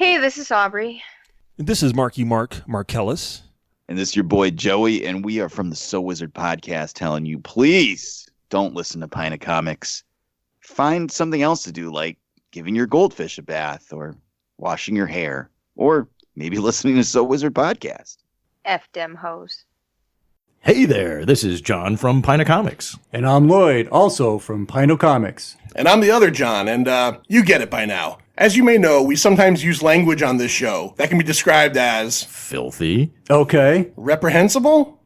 Hey, this is Aubrey. This is Marky Mark Markellis. And this is your boy Joey, and we are from the So Wizard podcast telling you, please don't listen to Pint of Comics. Find something else to do, like giving your goldfish a bath, or washing your hair, or maybe listening to So Wizard podcast. F dem hoes. Hey there, this is John from Pint of Comics. And I'm Lloyd, also from Pint of Comics. And I'm the other John, and you get it by now. As you may know, we sometimes use language on this show that can be described as Filthy. Okay. reprehensible,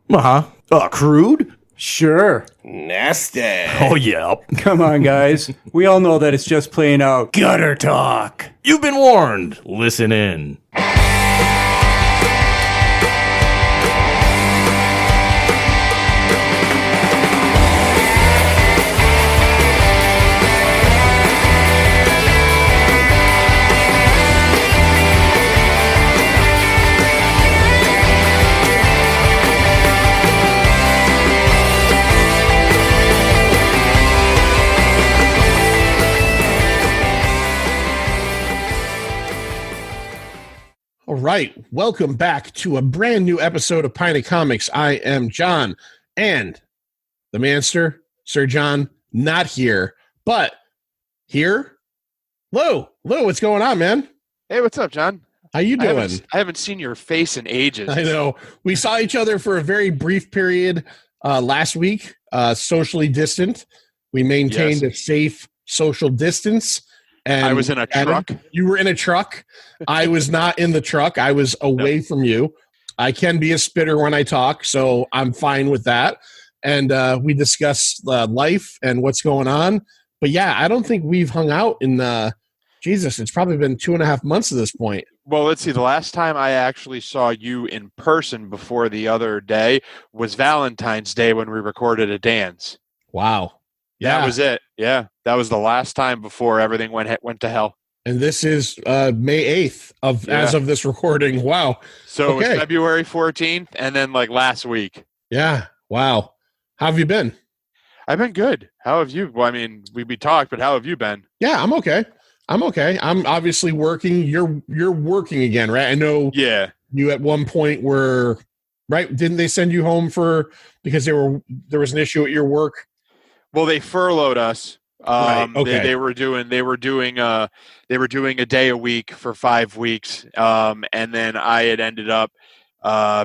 Crude. Sure. nasty. Oh, yeah. Come on, guys. We all know that it's just plain out gutter talk. You've been warned. Listen in. All right, welcome back to a brand new episode of Pint of Comics. I am John, and the Manster, Sir John, not here, but here. Lou, what's going on, man? Hey, what's up, John? How you doing? I haven't seen your face in ages. I know. We saw each other for a very brief period last week, socially distant. We maintained a safe social distance. And I was in a truck. You were in a truck. I was not in the truck. I was away from you. I can be a spitter when I talk, so I'm fine with that. And we discussed life and what's going on. But yeah, I don't think we've hung out in, it's probably been 2.5 months at this point. Well, let's see. The last time I actually saw you in person before the other day was Valentine's Day when we recorded a dance. Wow. Yeah. That was it. Yeah. That was the last time before everything went to hell. And this is May 8th as of this recording. Wow. So It was February 14th and then like last week. Yeah. Wow. How have you been? I've been good. How have you? Well, I mean, we talked, but how have you been? Yeah, I'm okay. I'm obviously working. You're working again, right? I know. Yeah. You at one point were, right? Didn't they send you home because there was an issue at your work? Well, they furloughed us. Right. Okay. They were doing a day a week for 5 weeks, and then I had ended up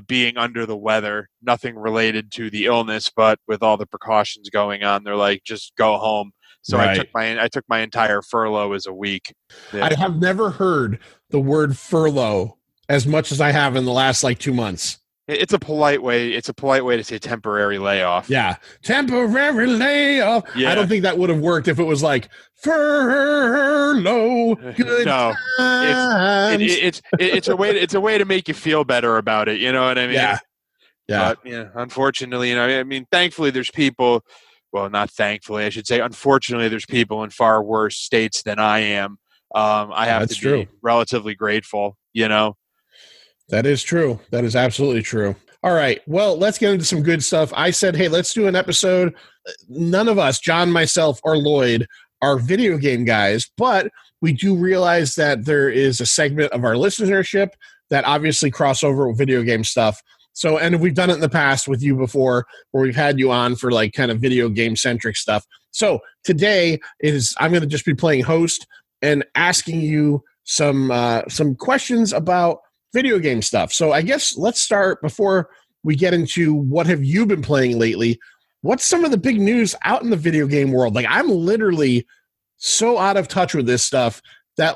being under the weather. Nothing related to the illness, but with all the precautions going on, they're like, just go home. So right. I took my entire furlough as a week. Yeah. I have never heard the word furlough as much as I have in the last 2 months. It's a polite way. It's a polite way to say temporary layoff. Yeah, temporary layoff. Yeah. I don't think that would have worked if it was like furlough. Good no, times. It's a way to make you feel better about it. You know what I mean? Yeah. But, unfortunately, thankfully, there's people. Well, not thankfully, I should say. Unfortunately, there's people in far worse states than I am. I have to be relatively grateful. That is true. That is absolutely true. All right. Well, let's get into some good stuff. I said, hey, let's do an episode. None of us, John, myself, or Lloyd, are video game guys, but we do realize that there is a segment of our listenership that obviously cross over with video game stuff. So, and we've done it in the past with you before, where we've had you on for kind of video game centric stuff. So today I'm going to just be playing host and asking you some questions about video game stuff. So I guess let's start before we get into what have you been playing lately. What's some of the big news out in the video game world? I'm literally so out of touch with this stuff that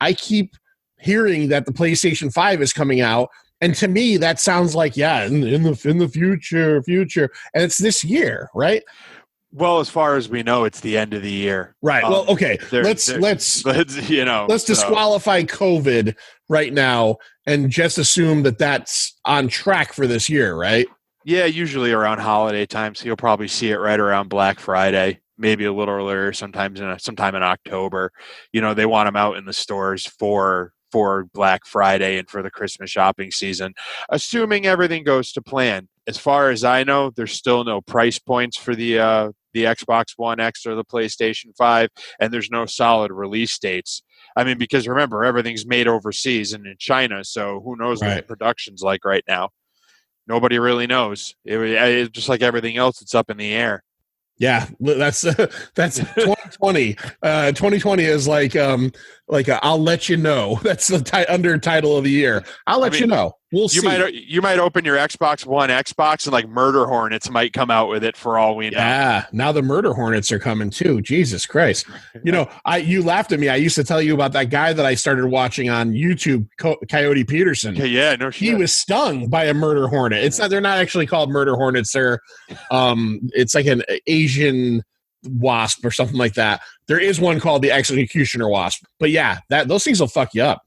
I keep hearing that the PlayStation 5 is coming out. And to me, that sounds like, in the future. And it's this year, right? Well, as far as we know, it's the end of the year. Right. Well, okay. Let's disqualify COVID right now and just assume that that's on track for this year, right? Yeah, usually around holiday time. So you'll probably see it right around Black Friday, maybe a little earlier, sometime in October. They want them out in the stores for Black Friday and for the Christmas shopping season, assuming everything goes to plan. As far as I know, there's still no price points for the Xbox One X or the PlayStation 5, and there's no solid release dates. I mean, because remember, everything's made overseas and in China, so who knows what the production's like right now? Nobody really knows. It's just like everything else, it's up in the air. Yeah, that's 2020. 2020 is like I'll let you know. That's the under title of the year. I'll let you know. We'll see. You might open your Xbox One Xbox and like Murder Hornets might come out with it for all we know. Yeah, now the Murder Hornets are coming too. Jesus Christ! You know, you laughed at me. I used to tell you about that guy that I started watching on YouTube, Coyote Peterson. Yeah, no shit. He was stung by a murder hornet. It's not. They're not actually called murder hornets. They're, it's like an Asian wasp or something like that. There is one called the executioner wasp. But yeah, those things will fuck you up.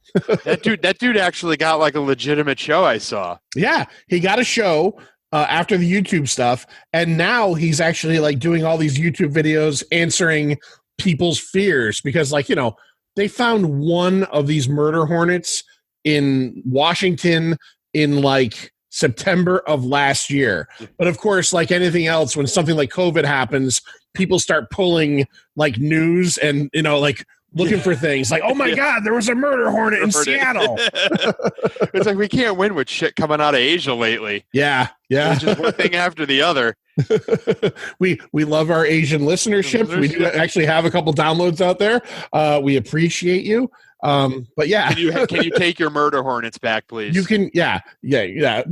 that dude actually got like a legitimate show. I saw. Yeah, he got a show after the YouTube stuff, and now he's actually like doing all these YouTube videos answering people's fears because, like, you know, they found one of these murder hornets in Washington in like September of last year. But of course, like anything else, when something like COVID happens, people start pulling like news and, you know, like looking for things like, oh my God, there was a murder hornet in Seattle. It's like we can't win with shit coming out of Asia lately. Yeah. Yeah. It's just one thing after the other. we love our Asian listenership. We do actually have a couple downloads out there. We appreciate you. But yeah, can you take your murder hornets back, please? You can. Yeah.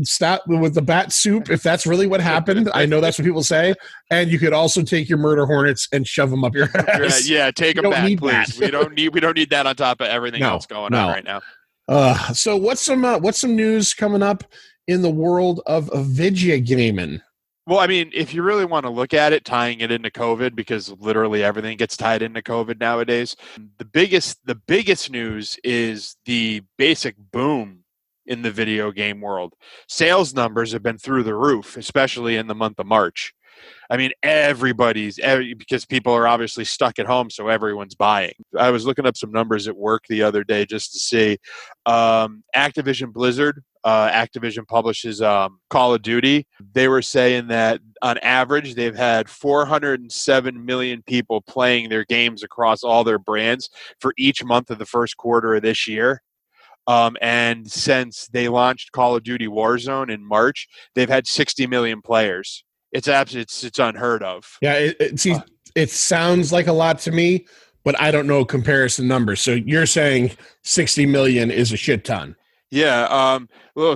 Stop with the bat soup if that's really what happened. I know that's what people say. And you could also take your murder hornets and shove them up your ass. Yeah, take them back, please. We don't need that on top of everything else going on right now. So what's some news coming up in the world of video gaming? Well, I mean, if you really want to look at it, tying it into COVID, because literally everything gets tied into COVID nowadays, the biggest news is the basic boom in the video game world. Sales numbers have been through the roof, especially in the month of March. I mean, because people are obviously stuck at home, so everyone's buying. I was looking up some numbers at work the other day just to see. Activision Blizzard, Activision publishes Call of Duty. They were saying that on average, they've had 407 million people playing their games across all their brands for each month of the first quarter of this year. And since they launched Call of Duty Warzone in March, they've had 60 million players. It's unheard of. Yeah, it sounds like a lot to me, but I don't know comparison numbers. So you're saying 60 million is a shit ton. Yeah.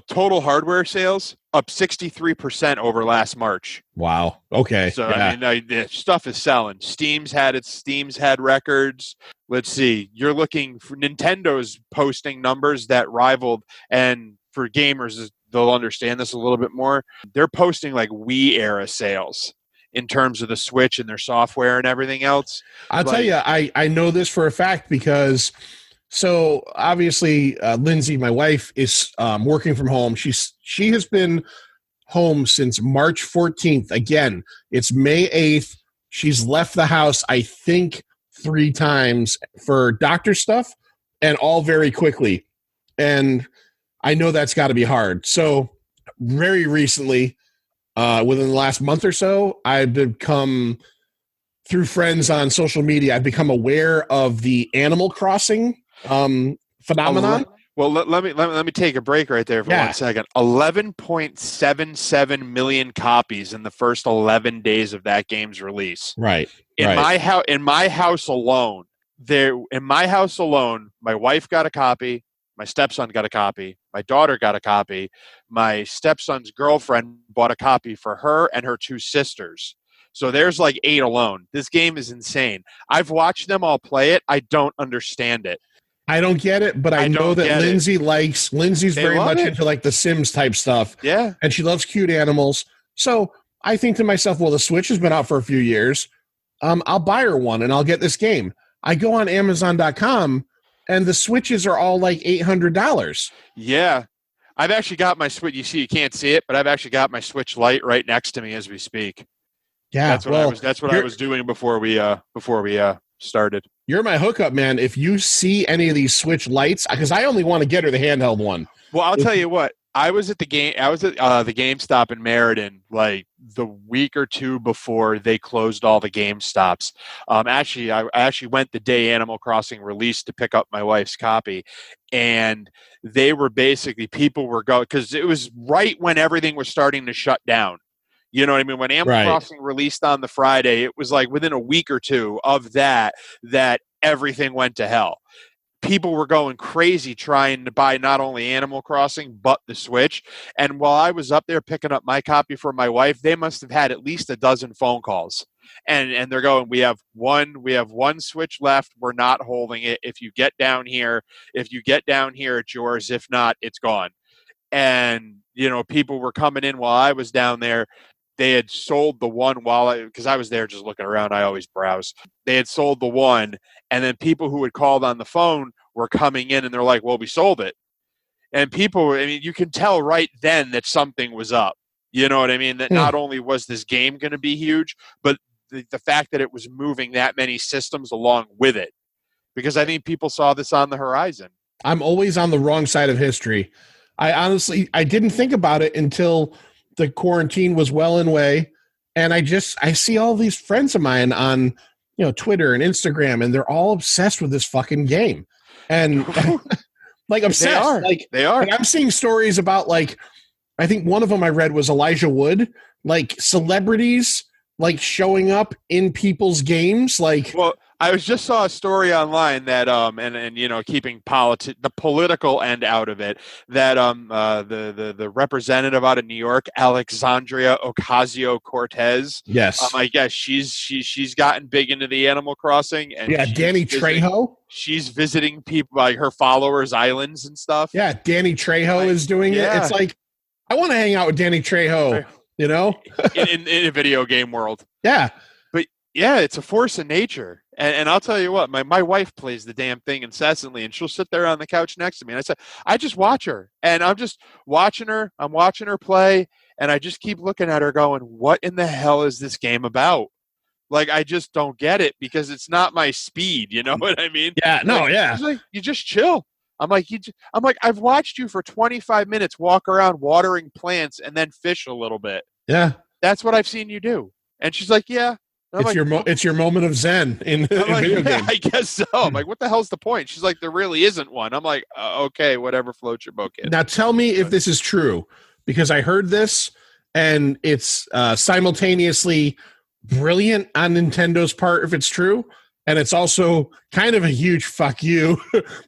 Total hardware sales up 63% over last March. Wow. Okay. So yeah. I mean, the stuff is selling. Steam's had records. Let's see. You're looking for Nintendo's posting numbers that rivaled, and for gamers, they'll understand this a little bit more. They're posting like Wii era sales in terms of the Switch and their software and everything else. I'll tell you, I know this for a fact because, so obviously Lindsay, my wife, is working from home. She has been home since March 14th. Again, it's May 8th. She's left the house, I think, 3 times for doctor stuff, and all very quickly. And I know that's got to be hard. So very recently, within the last month or so, I've become, through friends on social media, I've become aware of the Animal Crossing phenomenon. Well, let me take a break right there for 1 second. 11.77 million copies in the first 11 days of that game's release. Right. In my house alone, my wife got a copy. My stepson got a copy. My daughter got a copy. My stepson's girlfriend bought a copy for her and her 2 sisters. So there's like 8 alone. This game is insane. I've watched them all play it. I don't understand it. I don't get it, but I know that Lindsay's very much into like the Sims type stuff. Yeah. And she loves cute animals. So I think to myself, well, the Switch has been out for a few years. I'll buy her one and I'll get this game. I go on Amazon.com and the Switches are all like $800. Yeah. I've actually got my Switch. You can't see it, but I've actually got my Switch Lite right next to me as we speak. Yeah. That's what I was doing before we started. You're my hookup, man. If you see any of these Switch Lites, because I only want to get her the handheld one. Well, I'll tell you what. I was at the game. I was at the GameStop in Meriden like the week or two before they closed all the GameStops. Actually, I actually went the day Animal Crossing released to pick up my wife's copy, and they were basically people were going because it was right when everything was starting to shut down. You know what I mean? When Animal Right. Crossing released on the Friday, it was like within a week or two of that everything went to hell. People were going crazy trying to buy not only Animal Crossing but the Switch. And while I was up there picking up my copy for my wife, they must have had at least a dozen phone calls. And they're going, we have one Switch left. We're not holding it. If you get down here, it's yours. If not, it's gone. And people were coming in while I was down there. They had sold the one because I was there just looking around. I always browse. They had sold the one, and then people who had called on the phone were coming in, and they're like, well, we sold it. And people, I mean, you can tell right then that something was up. You know what I mean? That not only was this game going to be huge, but the fact that it was moving that many systems along with it. Because I think people saw this on the horizon. I'm always on the wrong side of history. I didn't think about it until the quarantine was well and way, and I see all these friends of mine on Twitter and Instagram, and they're all obsessed with this fucking game, and like obsessed. They are. And I'm seeing stories about I think one of them I read was Elijah Wood, celebrities showing up in people's games, Well, I just saw a story online that and keeping the political end out of it, that the representative out of New York, Alexandria Ocasio-Cortez, yes, I guess she's gotten big into the Animal Crossing, and Danny Trejo. She's visiting people like her followers' islands and stuff. Yeah, Danny Trejo is doing it. It's I want to hang out with Danny Trejo, in a video game world. Yeah. But yeah, it's a force of nature. And I'll tell you what, my wife plays the damn thing incessantly, and she'll sit there on the couch next to me. And I just watch her, and I'm just watching her. I'm watching her play, and I just keep looking at her going, what in the hell is this game about? I just don't get it because it's not my speed. You know what I mean? Yeah, no, yeah. She's you just chill. I'm like, I've watched you for 25 minutes walk around watering plants and then fish a little bit. Yeah. That's what I've seen you do. And she's like, yeah. It's your moment of zen in video games. I guess so. I'm like, what the hell's the point? She's like, there really isn't one. I'm like, okay, whatever floats your boat, kid. Now tell me if this is true, because I heard this, and it's simultaneously brilliant on Nintendo's part if it's true, and it's also kind of a huge fuck you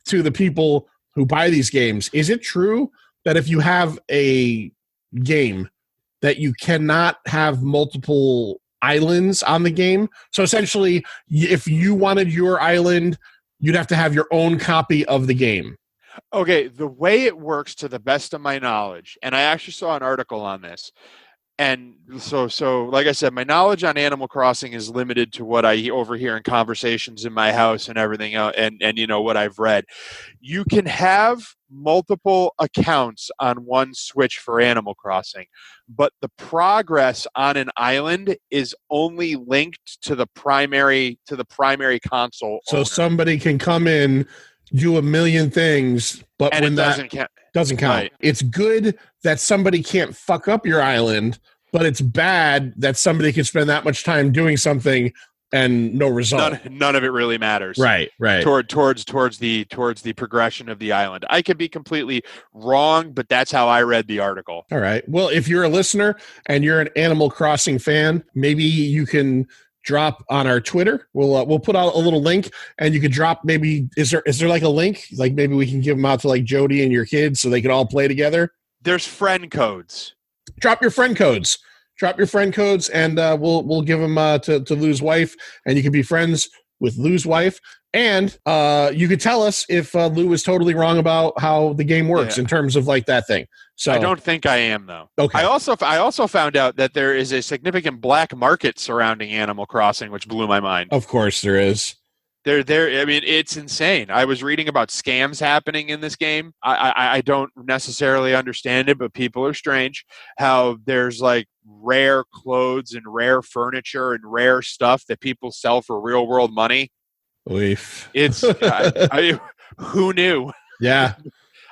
to the people who buy these games. Is it true that if you have a game that you cannot have multiple islands on the game? So essentially, if you wanted your island, you'd have to have your own copy of the game. Okay, the way it works, to the best of my knowledge, and I actually saw an article on this, and so like I said, my knowledge on Animal Crossing is limited to what I overhear in conversations in my house and everything else, and what I've read. You can have multiple accounts on one Switch for Animal Crossing, but the progress on an island is only linked to the primary console So owner. somebody can come in, do a million things, but And when it that doesn't count. Right. It's good that somebody can't fuck up your island, but it's bad that somebody can spend that much time doing something and no result. None of it really matters. Right. Towards the progression of the island. I could be completely wrong, but that's how I read the article. All right. Well, if you're a listener and you're an Animal Crossing fan, maybe you can drop on our Twitter. We'll put out a little link, and you could drop. Maybe is there a link? Maybe we can give them out to Jody and your kids so they can all play together. There's friend codes. Drop your friend codes, and we'll give them to Lou's wife, and you can be friends with Lou's wife. And you could tell us if Lou is totally wrong about how the game works in terms of that thing. So I don't think I am, though. Okay. I also found out that there is a significant black market surrounding Animal Crossing, which blew my mind. Of course there is. I mean, it's insane. I was reading about scams happening in this game. I don't necessarily understand it, but people are strange. How there's rare clothes and rare furniture and rare stuff that people sell for real world money. Oof. It's who knew? Yeah.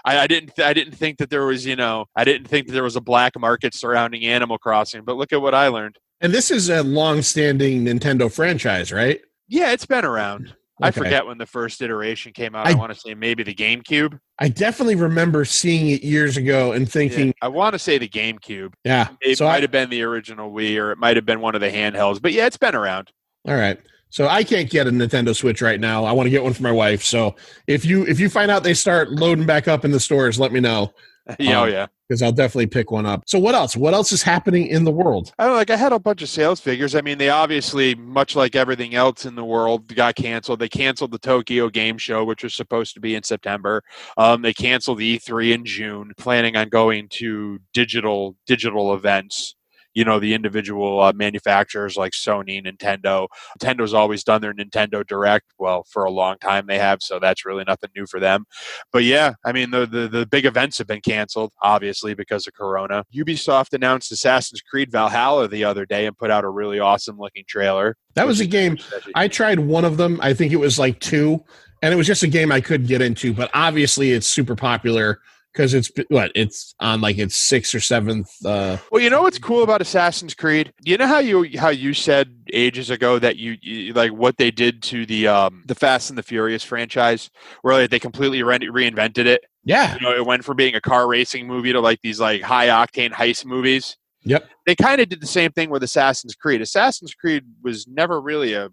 I didn't think that there was, I didn't think that there was a black market surrounding Animal Crossing, but look at what I learned. And this is a long-standing Nintendo franchise, right? Yeah, it's been around. I Okay. forget when the first iteration came out. I want to say maybe the GameCube. I definitely remember seeing it years ago and thinking, Yeah, I want to say the GameCube. yeah. It So might have been the original Wii, or it might have been one of the handhelds. But yeah, it's been around. all right. So I can't get a Nintendo Switch right now. I want to get one for my wife. So if you find out they start loading back up in the stores, let me know. Yeah. Because I'll definitely pick one up. So what else? What else is happening in the world? I had a bunch of sales figures. I mean, they obviously, much like everything else in the world, got canceled. They canceled the Tokyo Game Show, which was supposed to be in September. They canceled E3 in June, planning on going to digital events. The individual manufacturers like Sony, Nintendo. Nintendo's always done their Nintendo Direct. Well, for a long time they have, so that's really nothing new for them. But yeah, I mean, the big events have been canceled, obviously, because of Corona. Ubisoft announced Assassin's Creed Valhalla the other day and put out a really awesome looking trailer. That was a game. I tried one of them. I think it was like 2, and it was just a game I couldn't get into. But obviously, it's super popular. Because it's on like its 6th or 7th. Well, you know what's cool about Assassin's Creed? You know how you said ages ago that you like what they did to the Fast and the Furious franchise, where like, they completely reinvented it. Yeah, it went from being a car racing movie to like these like high octane heist movies. Yep, they kind of did the same thing with Assassin's Creed. Assassin's Creed was never really a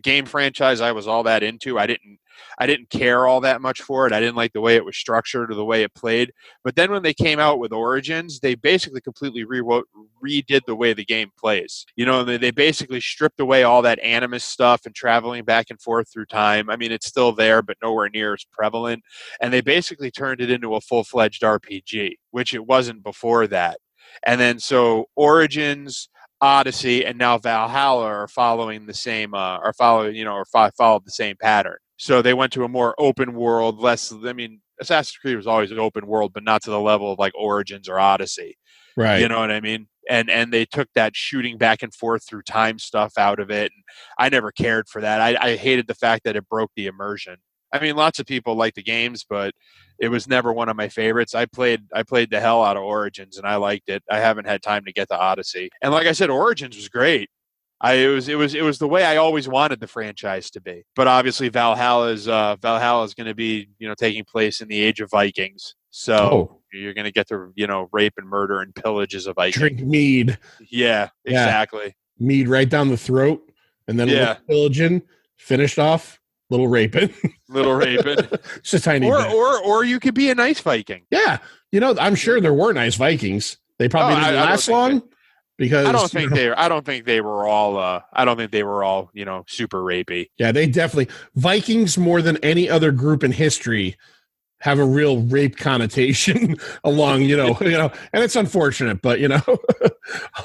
game franchise I was all that into. I didn't care all that much for it. I didn't like the way it was structured or the way it played. But then when they came out with Origins, they basically completely redid the way the game plays. They basically stripped away all that animus stuff and traveling back and forth through time. I mean, it's still there, but nowhere near as prevalent. And they basically turned it into a full-fledged RPG, which it wasn't before that. And then so Origins, Odyssey, and now Valhalla are following the same followed the same pattern. So they went to a more open world, Assassin's Creed was always an open world, but not to the level of like Origins or Odyssey. right. You know what I mean? And they took that shooting back and forth through time stuff out of it. And I never cared for that. I hated the fact that it broke the immersion. I mean, lots of people like the games, but it was never one of my favorites. I played the hell out of Origins, and I liked it. I haven't had time to get to Odyssey. And like I said, Origins was great. It was the way I always wanted the franchise to be. But obviously, Valhalla is going to be taking place in the Age of Vikings. So you're going to get to rape and murder and pillage as a Viking. Drink mead. Yeah, exactly. Mead right down the throat, and then a little pillaging, finished off. Little raping. Just a tiny bit. Or you could be a nice Viking. Yeah. I'm sure there were nice Vikings. They probably didn't last long because I don't think they were all super rapey. Yeah, they definitely Vikings more than any other group in history have a real rape connotation along, and it's unfortunate, but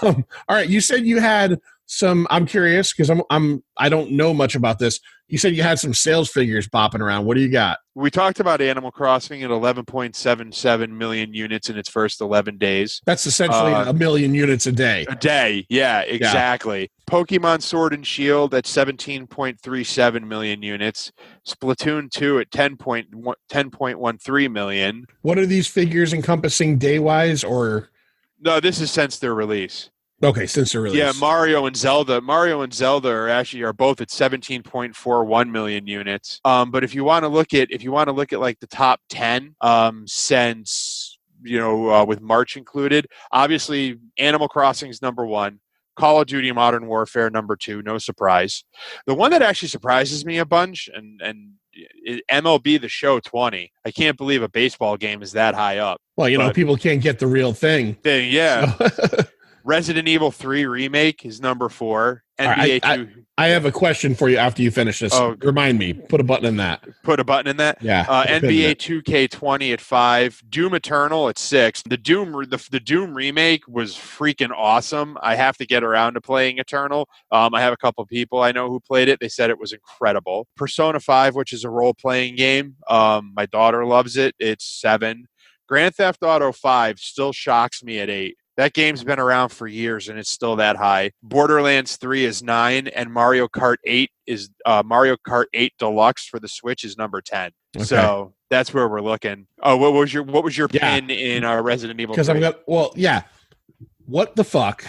all right, you said you had some. I'm curious because I don't know much about this. You said you had some sales figures bopping around. What do you got? We talked about Animal Crossing at 11.77 million units in its first 11 days. That's essentially a million units a day. A day, yeah, exactly. Yeah. Pokemon Sword and Shield at 17.37 million units. Splatoon 2 at 10.13 million. What are these figures encompassing day-wise, or? No, this is since their release. Okay, since their release. Yeah, Mario and Zelda are both at 17.41 million units. But if you want to look at like the top 10 since with March included, obviously Animal Crossing's number 1. Call of Duty Modern Warfare number 2, no surprise. The one that actually surprises me a bunch and MLB The Show 20. I can't believe a baseball game is that high up. Well, people can't get the real thing. Yeah. So. Resident Evil 3 Remake is number 4. NBA 2. I have a question for you after you finish this. Oh, remind me. Put a button in that. Put a button in that? Yeah. NBA 2K20 at 5. Doom Eternal at 6. The Doom Remake was freaking awesome. I have to get around to playing Eternal. I have a couple of people I know who played it. They said it was incredible. Persona 5, which is a role-playing game. My daughter loves it. It's 7. Grand Theft Auto 5 still shocks me at 8. That game's been around for years, and it's still that high. Borderlands 3 is 9, and Mario Kart 8 Deluxe for the Switch is number 10. Okay. So That's where we're looking. Oh, what was your Yeah. pin in Resident Evil? Because 3? I'm gonna. Well, yeah. What the fuck?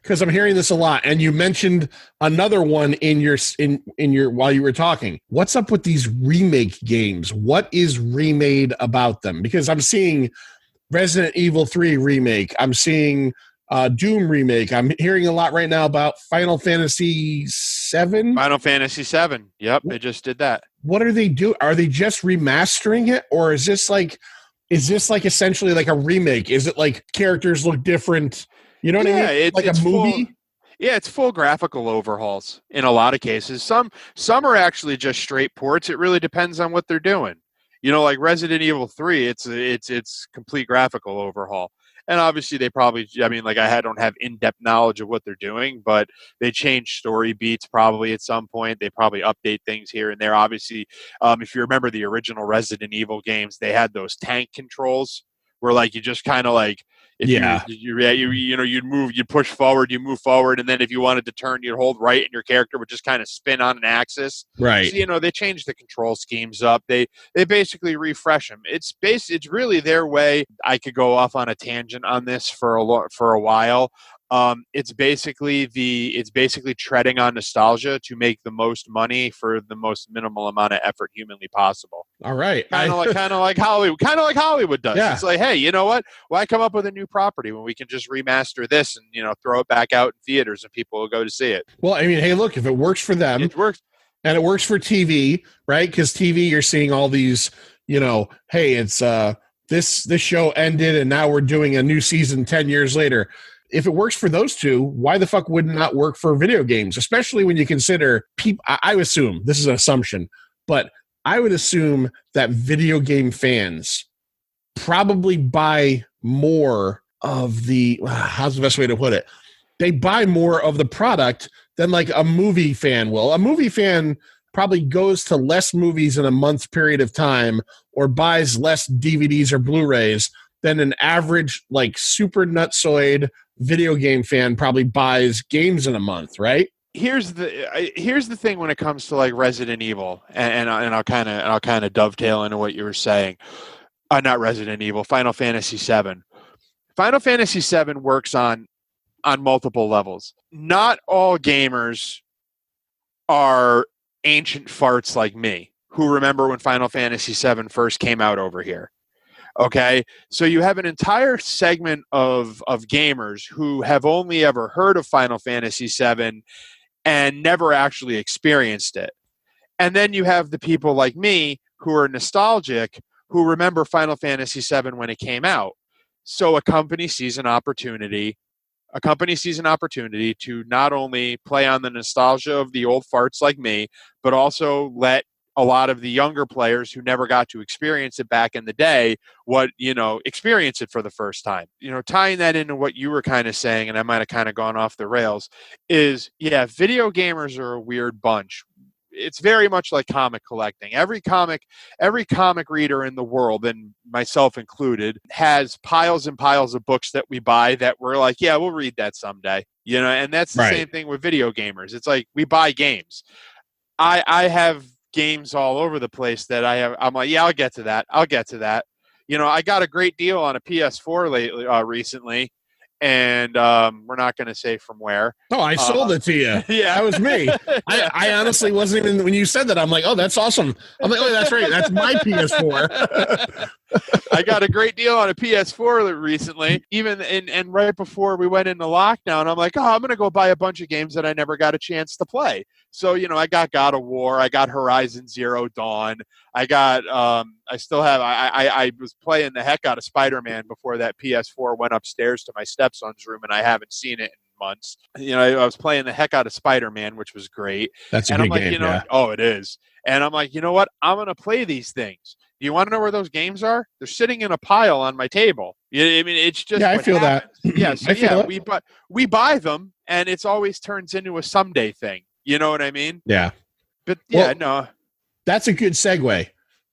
Because I'm hearing this a lot, and you mentioned another one in your while you were talking. What's up with these remake games? What is remade about them? Because I'm seeing Resident Evil 3 remake. I'm seeing Doom remake. I'm hearing a lot right now about Final Fantasy 7. Final Fantasy 7. Yep, they just did that. What are they do? Are they just remastering it, or is this like essentially like a remake? Is it like characters look different? You know what I mean? It's like a movie? It's full graphical overhauls in a lot of cases. Some are actually just straight ports. It really depends on what they're doing. Like Resident Evil 3, it's complete graphical overhaul. And obviously they probably, I don't have in-depth knowledge of what they're doing, but they change story beats probably at some point. They probably update things here and there. Obviously, if you remember the original Resident Evil games, they had those tank controls where like you just kind of like, if you'd move, you'd push forward, you move forward, and then if you wanted to turn, you'd hold right, and your character would just kind of spin on an axis. Right. So, they changed the control schemes up. They basically refresh them. It's really their way. I could go off on a tangent on this for a while. It's basically treading on nostalgia to make the most money for the most minimal amount of effort humanly possible. All right. Kind of like Hollywood does. Yeah. It's like, hey, you know what? Why come up with a new property when we can just remaster this and throw it back out in theaters and people will go to see it? Well, hey, look, if it works for them, it works, and it works for TV, right? Because TV, you're seeing all these, hey, it's this show ended and now we're doing a new season 10 years later. If it works for those two, why the fuck would it not work for video games? Especially when you consider people. I assume this is an assumption, but I would assume that video game fans probably buy more of the. How's the best way to put it? They buy more of the product than like a movie fan will. A movie fan probably goes to less movies in a month period of time or buys less DVDs or Blu-rays than an average like super nutsoid video game fan probably buys games in a month, right? Here's the thing when it comes to like Resident Evil, and I'll kind of dovetail into what you were saying. Not Resident Evil, Final Fantasy 7. Final Fantasy 7 works on multiple levels. Not all gamers are ancient farts like me who remember when Final Fantasy 7 first came out over here. Okay, so you have an entire segment of gamers who have only ever heard of Final Fantasy VII and never actually experienced it. And then you have the people like me who are nostalgic, who remember Final Fantasy VII when it came out. So a company sees an opportunity to not only play on the nostalgia of the old farts like me, but also let a lot of the younger players who never got to experience it back in the day, experience it for the first time. Tying that into what you were kind of saying, and I might have kind of gone off the rails, is, video gamers are a weird bunch. It's very much like comic collecting. Every comic reader in the world, and myself included, has piles and piles of books that we buy that we're like, yeah, we'll read that someday. And that's the same thing with video gamers. It's like we buy games. I have games all over the place that I'm like, yeah, I'll get to that. I got a great deal on a PS4 recently, and we're not going to say from where. Oh, I sold it to you. Yeah, that was me. I honestly wasn't even, when you said that, I'm like, oh, that's awesome. I'm like, oh, that's right. That's my PS4. I got a great deal on a PS4 recently, and right before we went into lockdown, I'm like, oh, I'm going to go buy a bunch of games that I never got a chance to play. So, I got God of War, I got Horizon Zero Dawn, I was playing the heck out of Spider-Man before that PS4 went upstairs to my stepson's room, and I haven't seen it in months. I was playing the heck out of Spider-Man, which was great. That's a good game, yeah. Oh, it is. And I'm like, you know what? I'm going to play these things. Do you want to know where those games are? They're sitting in a pile on my table. It's just I feel happens. that. Yeah, so we buy them, and it's always turns into a someday thing. You know what I mean? Yeah. But no. That's a good segue.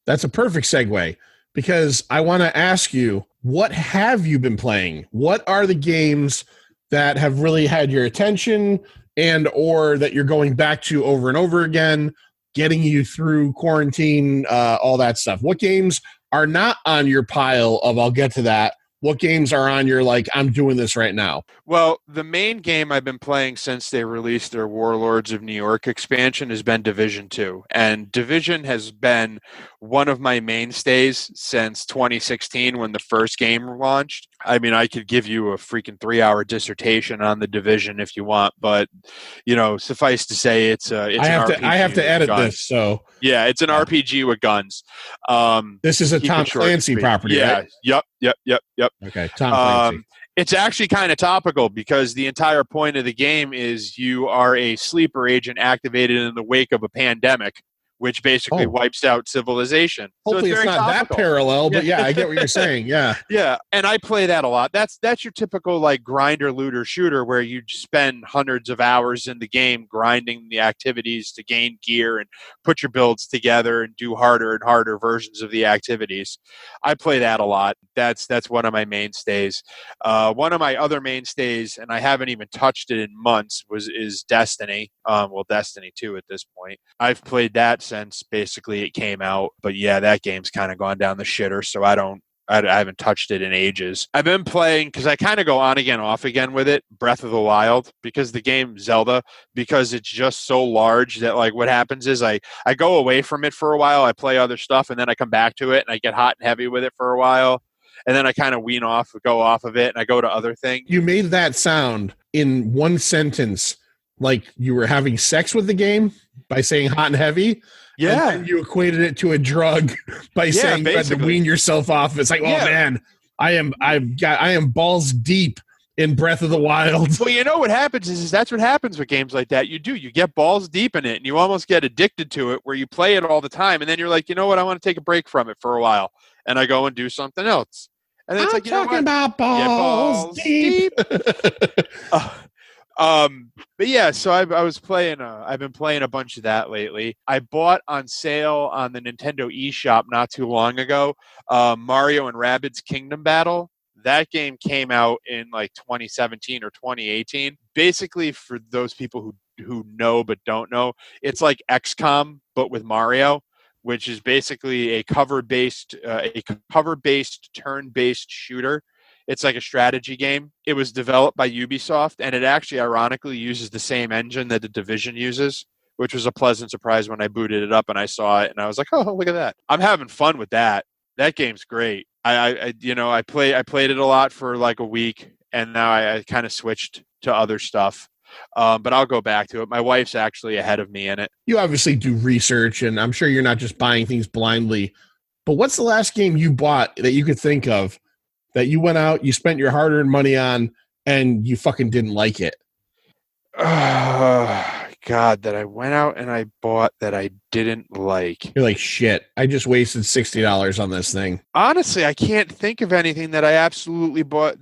That's a perfect segue, because I want to ask you, what have you been playing? What are the games that have really had your attention and or that you're going back to over and over again? getting you through quarantine, all that stuff? What games are not on your pile of I'll get to that? What games are on your, like, I'm doing this right now? Well, the main game I've been playing since they released their Warlords of New York expansion has been Division 2. And Division has been one of my mainstays since 2016 when the first game launched. I mean, I could give you a freaking 3-hour dissertation on the Division if you want, but, suffice to say it's an RPG. I have to edit guns. this, so. Yeah, it's an RPG with guns. This is a Tom Clancy property, right? Yep. Okay, Tom Clancy. It's actually kind of topical because the entire point of the game is you are a sleeper agent activated in the wake of a pandemic, which basically wipes out civilization. Hopefully it's not topical. that parallel, but yeah, I get what you're saying. Yeah. Yeah, and I play that a lot. That's your typical like grinder, looter, shooter where you spend hundreds of hours in the game grinding the activities to gain gear and put your builds together and do harder and harder versions of the activities. I play that a lot. That's one of my mainstays. One of my other mainstays, and I haven't even touched it in months, is Destiny. Destiny 2 at this point. I've played that since basically it came out, but yeah, that game's kind of gone down the shitter, so I haven't touched it in ages. I've been playing, because I kind of go on again, off again with it, Breath of the Wild, because the game Zelda, because it's just so large that like what happens is I go away from it for a while, I play other stuff, and then I come back to it and I get hot and heavy with it for a while, and then I kind of go off of it and I go to other things. You made that sound in one sentence like you were having sex with the game by saying hot and heavy. Yeah. And you equated it to a drug by saying you had to wean yourself off. It's like, oh man, I am balls deep in Breath of the Wild. Well, you know what happens is that's what happens with games like that. You get balls deep in it and you almost get addicted to it where you play it all the time. And then you're like, you know what? I want to take a break from it for a while. And I go and do something else. And then it's like, you know what? About balls deep. But yeah, so I've been playing a bunch of that lately. I bought on sale on the Nintendo eShop not too long ago, Mario and Rabbids Kingdom Battle. That game came out in like 2017 or 2018. Basically, for those people who know but don't know, it's like XCOM but with Mario, which is basically a cover-based turn-based shooter. It's like a strategy game. It was developed by Ubisoft, and it actually ironically uses the same engine that the Division uses, which was a pleasant surprise when I booted it up and I saw it, and I was like, oh, look at that. I'm having fun with that. That game's great. I played it a lot for like a week, and now I kind of switched to other stuff. But I'll go back to it. My wife's actually ahead of me in it. You obviously do research, and I'm sure you're not just buying things blindly. But what's the last game you bought that you could think of that you went out, you spent your hard-earned money on, and you fucking didn't like it? God, that I went out and I bought that I didn't like. You're like, shit, I just wasted $60 on this thing. Honestly, I can't think of anything that I bought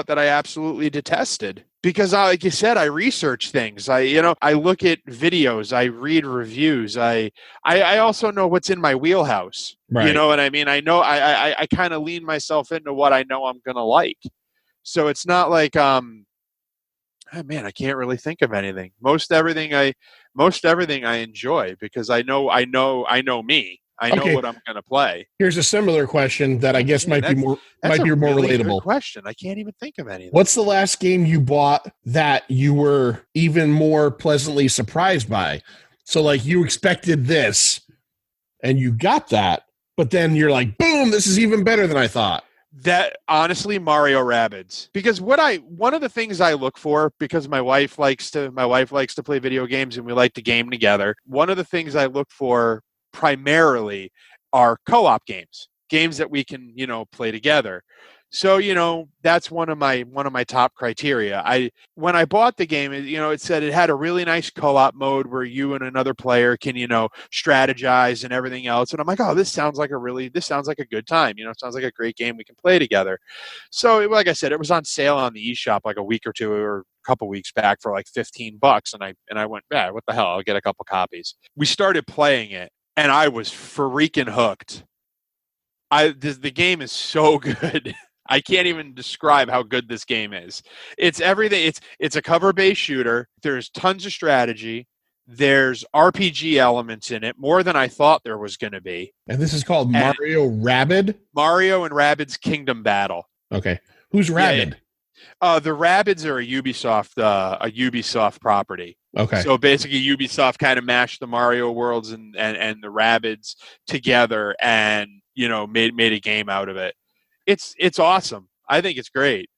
that I absolutely detested. Because, like you said, I research things. I look at videos. I read reviews. I also know what's in my wheelhouse. Right. You know what I mean? I know I kind of lean myself into what I know I'm gonna like. So it's not like I can't really think of anything. Most everything I enjoy because I know me. I know what I'm going to play. Here's a similar question that I guess might be more relatable. Good question. I can't even think of anything. What's the last game you bought that you were even more pleasantly surprised by? So like you expected this and you got that, but then you're like, boom, this is even better than I thought. That honestly, Mario Rabbids, because one of the things I look for, because my wife likes to play video games and we like to game together. One of the things I look for primarily are co-op games that we can, play together. So, that's one of my top criteria. When I bought the game, it said it had a really nice co-op mode where you and another player can, strategize and everything else. And I'm like, oh, this sounds like a good time. It sounds like a great game we can play together. So, like I said, it was on sale on the eShop like a week or two or a couple weeks back for like $15. And I went, yeah, what the hell? I'll get a couple copies. We started playing it and I was freaking hooked. The game is so good. I can't even describe how good this game is. It's everything. It's a cover-based shooter. There's tons of strategy. There's RPG elements in it, more than I thought there was going to be. And this is called And- Mario Rabid? Mario and Rabbids Kingdom Battle. Okay. Who's Rabid? The Rabbids are a Ubisoft property. Okay. So basically, Ubisoft kind of mashed the Mario worlds and the Rabbids together, and made a game out of it. It's awesome. I think it's great.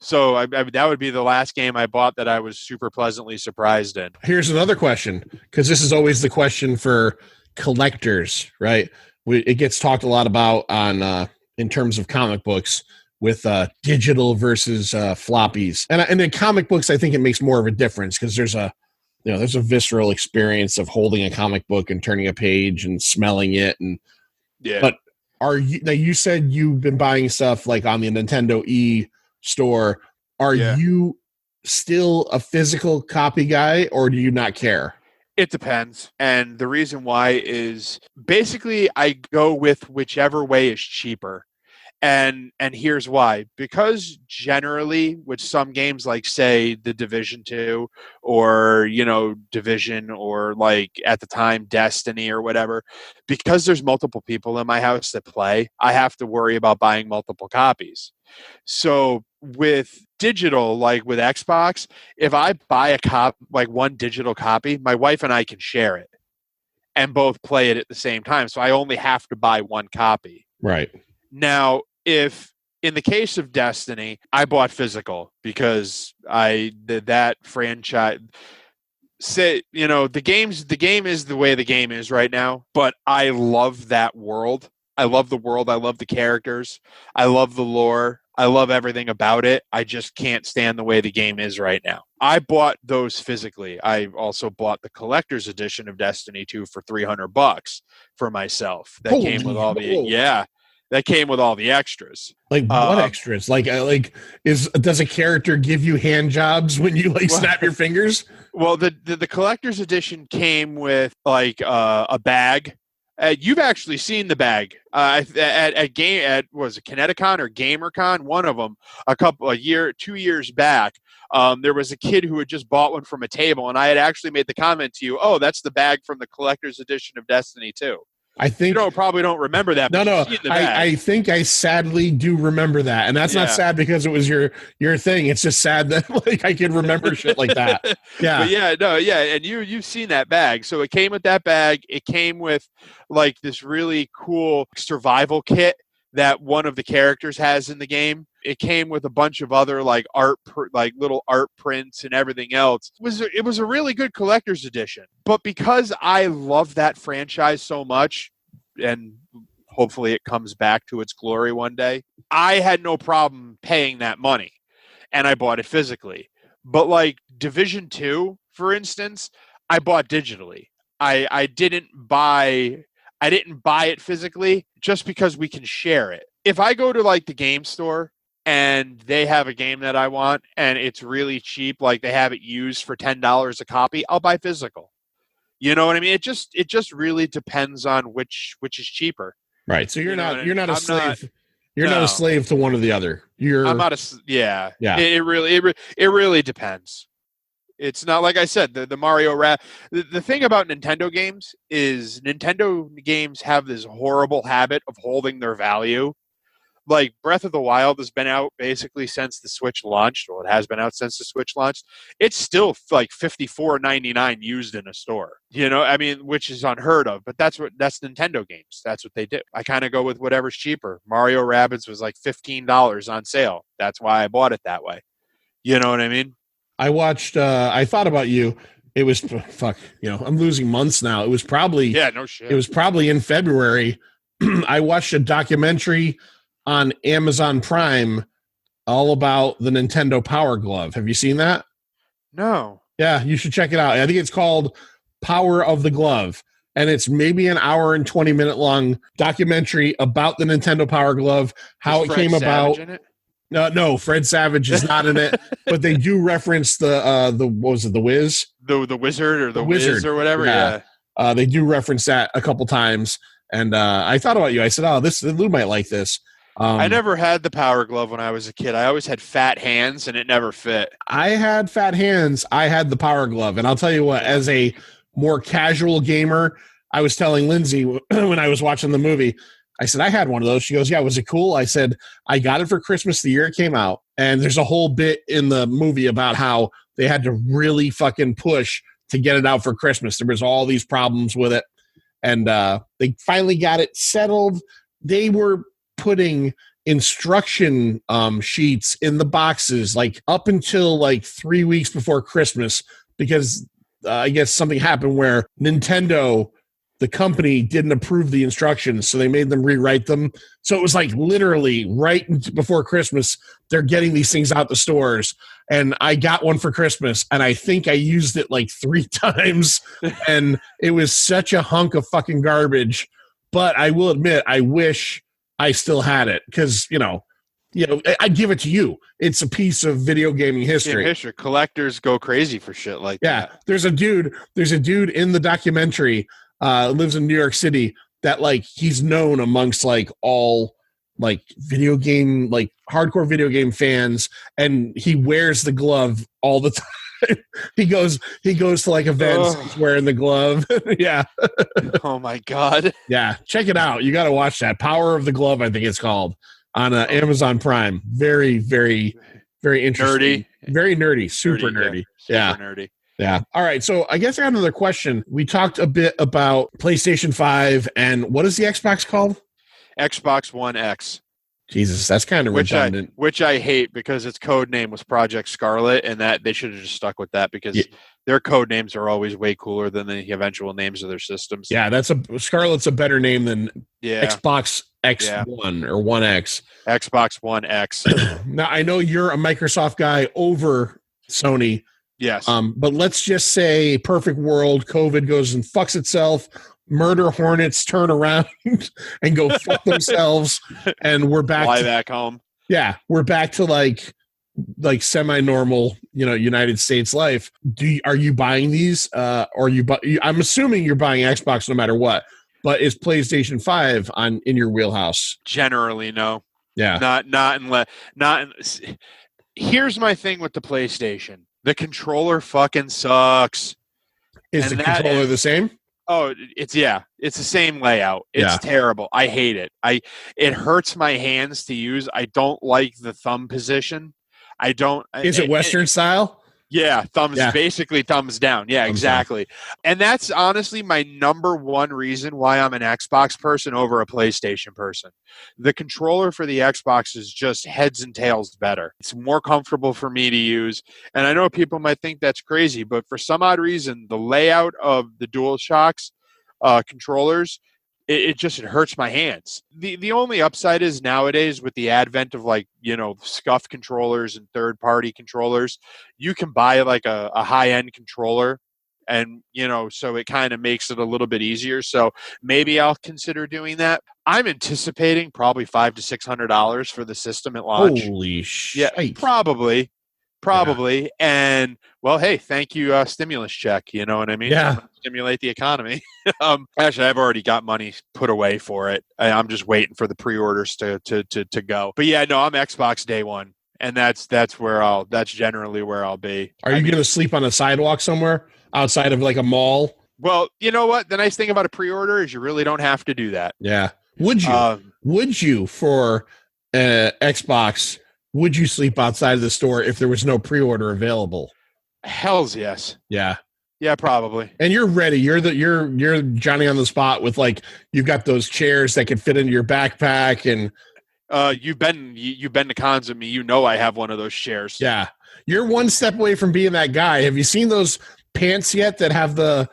So I that would be the last game I bought that I was super pleasantly surprised in. Here's another question, because this is always the question for collectors, right? It gets talked a lot about on in terms of comic books with digital versus floppies, and in comic books, I think it makes more of a difference because there's a visceral experience of holding a comic book and turning a page and smelling it, and Yeah. But now you said you've been buying stuff like on the Nintendo store. Are you still a physical copy guy, or do you not care? It depends. And the reason why is basically I go with whichever way is cheaper. And here's why. Because generally with some games like, say, the Division 2 or, Division or like at the time Destiny or whatever, because there's multiple people in my house that play, I have to worry about buying multiple copies. So with digital, like with Xbox, if I buy one digital copy, my wife and I can share it and both play it at the same time. So I only have to buy one copy. Right. Now, if in the case of Destiny, I bought physical because that franchise the game is the way the game is right now, but I love that world. I love the world. I love the characters. I love the lore. I love everything about it. I just can't stand the way the game is right now. I bought those physically. I also bought the collector's edition of Destiny 2 for $300 for myself. That came with all that came with all the extras. Like what extras? Does a character give you hand jobs when you snap your fingers? Well, the collector's edition came with a bag. You've actually seen the bag at was it Kineticon or GamerCon? One of them, 2 years back. There was a kid who had just bought one from a table, and I had actually made the comment to you, "Oh, that's the bag from the collector's edition of Destiny 2." I think you probably don't remember that. No. I think I sadly do remember that, and that's not sad because it was your thing. It's just sad that I can remember shit like that. Yeah, but and you've seen that bag. So it came with that bag. It came with this really cool survival kit that one of the characters has in the game. It came with a bunch of other little art prints and everything else. It was a really good collector's edition. But because I love that franchise so much, and hopefully it comes back to its glory one day, I had no problem paying that money, and I bought it physically. But Division 2, for instance, I bought digitally. I didn't buy it physically just because we can share it. If I go to the game store and they have a game that I want and it's really cheap, they have it used for $10 a copy, I'll buy physical. You know what I mean? It just really depends on which is cheaper. Right. So you're not a slave. You're not a slave to one or the other. I'm not a yeah. It really depends. It's not like I said, the Mario the thing about Nintendo games is Nintendo games have this horrible habit of holding their value. Breath of the Wild has been out basically since the Switch launched. Well, it has been out since the Switch launched. It's still $54.99 used in a store. Which is unheard of. But that's Nintendo games. That's what they do. I kind of go with whatever's cheaper. Mario Rabbids was $15 on sale. That's why I bought it that way. You know what I mean? I watched. I thought about you. It was I'm losing months now. It was probably no shit. It was probably in February. I watched a documentary on Amazon Prime all about the Nintendo Power Glove. Have you seen that? No. Yeah, you should check it out. I think it's called Power of the Glove, and it's maybe an hour and 20-minute long documentary about the Nintendo Power Glove, how it came about. In it? No, Fred Savage is not in it, but they do reference the what was it, the Wiz? The Wizard or the Wiz or whatever. Yeah. They do reference that a couple times, and I thought about you. I said, "Oh, Lou might like this." I never had the Power Glove when I was a kid. I always had fat hands, and it never fit. I had fat hands. I had the Power Glove. And I'll tell you what, as a more casual gamer, I was telling Lindsay when I was watching the movie, I said, I had one of those. She goes, yeah, was it cool? I said, I got it for Christmas the year it came out. And there's a whole bit in the movie about how they had to really fucking push to get it out for Christmas. There was all these problems with it. And they finally got it settled. They were putting instruction sheets in the boxes like up until like 3 weeks before Christmas because I guess something happened where Nintendo, the company, didn't approve the instructions, so they made them rewrite them. So it was like literally right before Christmas, they're getting these things out the stores. And I got one for Christmas, and I think I used it like 3 times, and it was such a hunk of fucking garbage. But I will admit, I wish I still had it because, you know, I'd give it to you. It's a piece of video gaming history. Collectors go crazy for shit like that. Yeah, there's a dude in the documentary, lives in New York City, that like he's known amongst like all like video game, like hardcore video game fans, and he wears the glove all the time. he goes to like events, he's wearing the glove. Yeah. Oh my God. Yeah, check it out. You got to watch that. Power of the Glove, I think it's called, on Amazon Prime. Very, very, very interesting. Nerdy. Very nerdy. Super nerdy. Yeah. Super nerdy. Yeah. All right. So I guess I got another question. We talked a bit about PlayStation 5 and what is the Xbox called? Xbox One X. Jesus, that's kind of redundant. Which I hate because its code name was Project Scarlet, and that they should have just stuck with that because their code names are always way cooler than the eventual names of their systems. Yeah, Scarlet's a better name than Xbox X1 or One X. Xbox One X. Now I know you're a Microsoft guy over Sony. Yes. But let's just say perfect world, COVID goes and fucks itself, murder hornets turn around and go fuck themselves, and we're back back home. Yeah, we're back to like semi-normal, United States life. Are you buying these? Or I'm assuming you're buying Xbox no matter what. But is PlayStation 5 in your wheelhouse? Generally, no. Yeah. Here's my thing with the PlayStation. The controller fucking sucks. Is the controller the same? Oh, it's the same layout. It's terrible. I hate it. It hurts my hands to use. I don't like the thumb position. I don't. Is it Western style? Yeah, basically thumbs down. Yeah, exactly. And that's honestly my number one reason why I'm an Xbox person over a PlayStation person. The controller for the Xbox is just heads and tails better. It's more comfortable for me to use. And I know people might think that's crazy, but for some odd reason, the layout of the DualShocks controllers, it hurts my hands. The only upside is nowadays with the advent of scuff controllers and third-party controllers, you can buy like a high-end controller, and so it kind of makes it a little bit easier. So maybe I'll consider doing that. I'm anticipating probably $500 to $600 for the system at launch. Holy shit! Yeah, probably. Yeah. And well, hey, thank you, stimulus check. You know what I mean? Yeah. Stimulate the economy. Actually, I've already got money put away for it. I'm just waiting for the pre-orders to go. But yeah, no, I'm Xbox day one, and that's generally where I'll be. Are you going to sleep on a sidewalk somewhere outside of like a mall? Well, you know what? The nice thing about a pre-order is you really don't have to do that. Yeah. Would you for Xbox? Would you sleep outside of the store if there was no pre-order available? Hells yes. Yeah. Yeah, probably. And you're ready. You're Johnny on the spot with you've got those chairs that can fit into your backpack, and you've been to cons with me. You know I have one of those chairs. Yeah. You're one step away from being that guy. Have you seen those pants yet that have the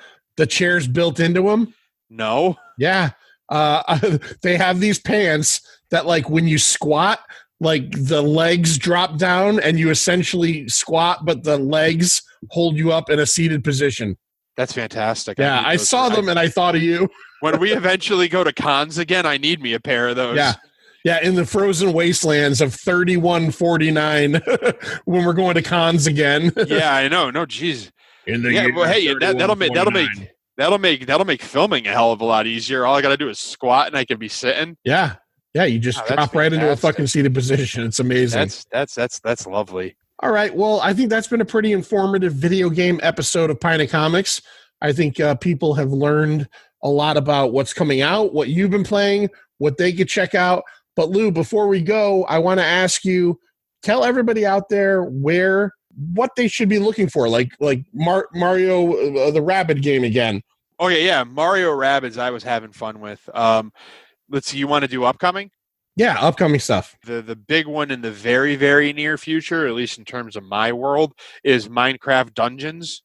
chairs built into them? No. Yeah. They have these pants that when you squat, the legs drop down and you essentially squat, but the legs hold you up in a seated position. That's fantastic. Yeah, I saw them and I thought of you. When we eventually go to cons again, I need me a pair of those. Yeah. Yeah, in the frozen wastelands of 3149 when we're going to cons again. Yeah, I know. No, geez. That'll make filming a hell of a lot easier. All I got to do is squat and I can be sitting. Yeah. Yeah, you just Oh, that's drop right into a fantastic. fucking seated position. It's amazing. That's lovely. All right. Well, I think that's been a pretty informative video game episode of Pint of Comics. I think people have learned a lot about what's coming out, what you've been playing, what they could check out. But Lou, before we go, I want to ask you, tell everybody out there what they should be looking for, like Mario the Rabbids game again. Okay, yeah, Mario Rabbids I was having fun with. Let's see, you want to do upcoming? Yeah, upcoming stuff. The big one in the very, very near future, at least in terms of my world, is Minecraft Dungeons,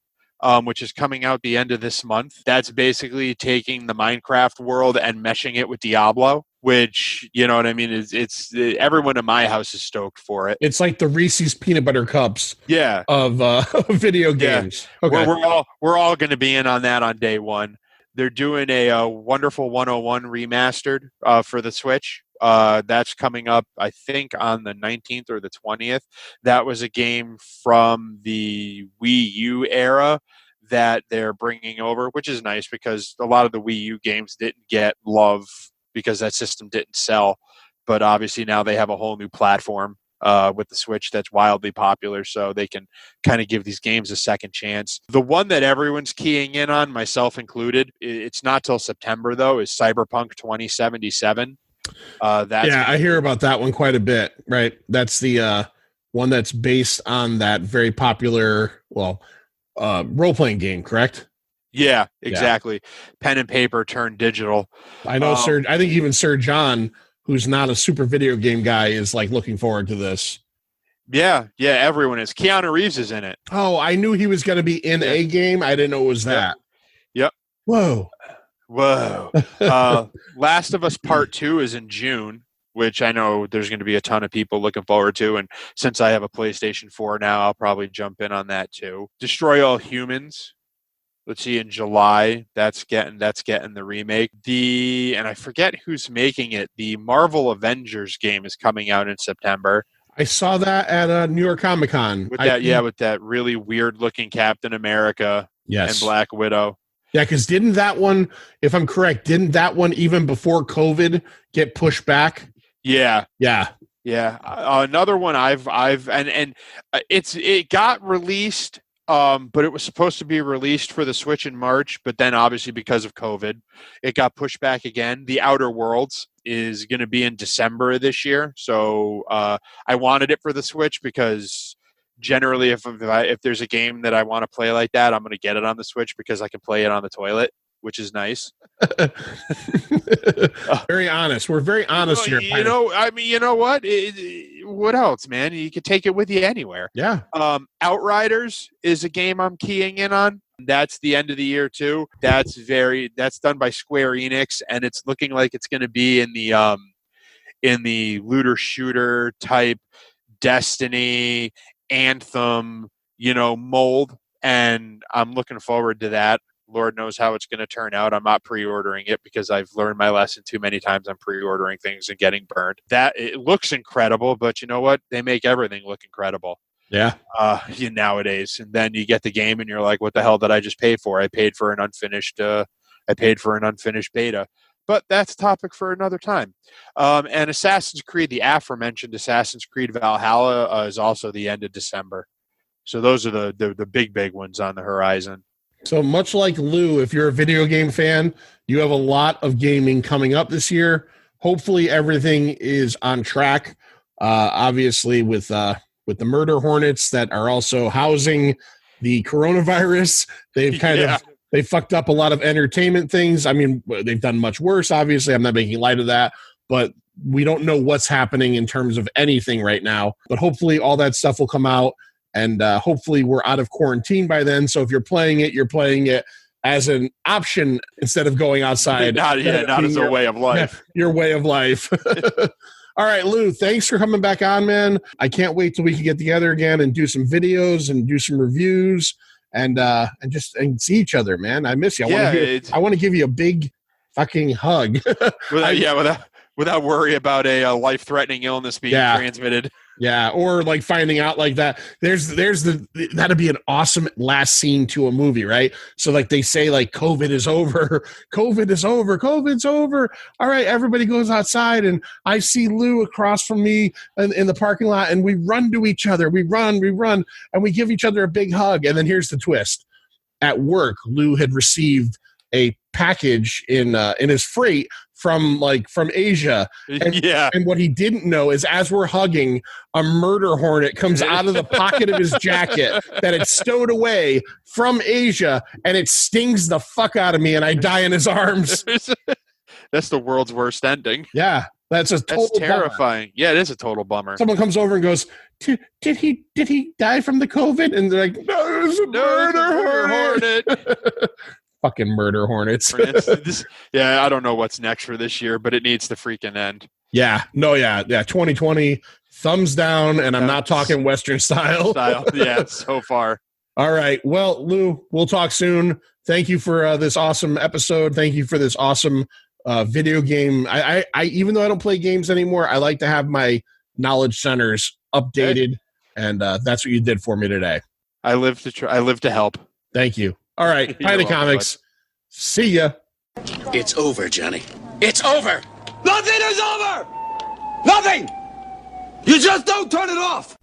which is coming out the end of this month. That's basically taking the Minecraft world and meshing it with Diablo, which, you know what I mean, it's everyone in my house is stoked for it. It's like the Reese's peanut butter cups Yeah. of video games. Yeah. Okay. We're all going to be in on that on day one. They're doing a Wonderful 101 remastered for the Switch. That's coming up, I think, on the 19th or the 20th. That was a game from the Wii U era that they're bringing over, which is nice because a lot of the Wii U games didn't get love because that system didn't sell. But obviously now they have a whole new platform with the Switch that's wildly popular, so they can kind of give these games a second chance. The one that everyone's keying in on, myself included, it's not till September, though, is Cyberpunk 2077. I hear about that one quite a bit, right? That's the one that's based on that very popular, role-playing game, correct? Yeah, exactly. Yeah. Pen and paper turned digital. I know, I think even Sir John, who's not a super video game guy, is like looking forward to this. Yeah, everyone is. Keanu Reeves is in it. Oh, I knew he was going to be in a game. I didn't know it was that. Yep. Whoa. Last of Us Part 2 is in June, which I know there's going to be a ton of people looking forward to. And since I have a PlayStation 4 now, I'll probably jump in on that too. Destroy All Humans. Let's see, in July, that's getting the remake. And I forget who's making it. The Marvel Avengers game is coming out in September. I saw that at New York Comic Con. With that really weird looking Captain America and Black Widow. Yeah, because didn't that one, if I'm correct, even before COVID get pushed back? Yeah. Yeah. Another one it got released. But it was supposed to be released for the Switch in March, but then obviously because of COVID, it got pushed back again. The Outer Worlds is going to be in December of this year. So I wanted it for the Switch because generally if there's a game that I want to play like that, I'm going to get it on the Switch because I can play it on the toilet, which is nice. Very honest. We're very honest here. You know what? What else, man? You can take it with you anywhere. Yeah. Outriders is a game I'm keying in on. That's the end of the year too. That's done by Square Enix, and it's looking like it's going to be in the looter shooter type Destiny, Anthem, mold, and I'm looking forward to that. Lord knows how it's going to turn out. I'm not pre-ordering it because I've learned my lesson too many times on pre-ordering things and getting burned. That it looks incredible, but you know what? They make everything look incredible. Yeah. Nowadays, and then you get the game and you're like, "What the hell did I just pay for? I paid for an unfinished beta." But that's a topic for another time. And Assassin's Creed, the aforementioned Assassin's Creed Valhalla, is also the end of December. So those are the big ones on the horizon. So much like Lou, if you're a video game fan, you have a lot of gaming coming up this year. Hopefully everything is on track. Obviously with the murder hornets that are also housing the coronavirus, they've they fucked up a lot of entertainment things. I mean, they've done much worse, obviously. I'm not making light of that, but we don't know what's happening in terms of anything right now. But hopefully all that stuff will come out. And hopefully we're out of quarantine by then. So if you're playing it as an option instead of going outside. Not as a way of life. Your way of life. All right, Lou, thanks for coming back on, man. I can't wait till we can get together again and do some videos and do some reviews and see each other, man. I miss you. I want to give you a big fucking hug. Without worry about a life-threatening illness being transmitted. Yeah, or like finding out like that. That'd be an awesome last scene to a movie, right? So like they say like COVID is over, COVID's over. All right, everybody goes outside, and I see Lou across from me in the parking lot, and we run to each other. We run, and we give each other a big hug. And then here's the twist: at work, Lou had received a package in his freight from Asia. And what he didn't know is as we're hugging, a murder hornet comes out of the pocket of his jacket that had stowed away from Asia, and it stings the fuck out of me, and I die in his arms. That's the world's worst ending. Yeah, that's terrifying. Bummer. Yeah, it is a total bummer. Someone comes over and goes, did he die from the COVID? And they're like, no, it was a murder hornet. Fucking murder hornets. I don't know what's next for this year, but it needs to freaking end. Yeah. 2020, thumbs down, and I'm not talking Western style. Yeah, so far. All right. Well, Lou, we'll talk soon. Thank you for this awesome episode. Thank you for this awesome video game. I even though I don't play games anymore, I like to have my knowledge centers updated, and that's what you did for me today. I live to help. Thank you. All right, Pint of Comics. See ya. It's over, Johnny. It's over. Nothing is over. Nothing. You just don't turn it off.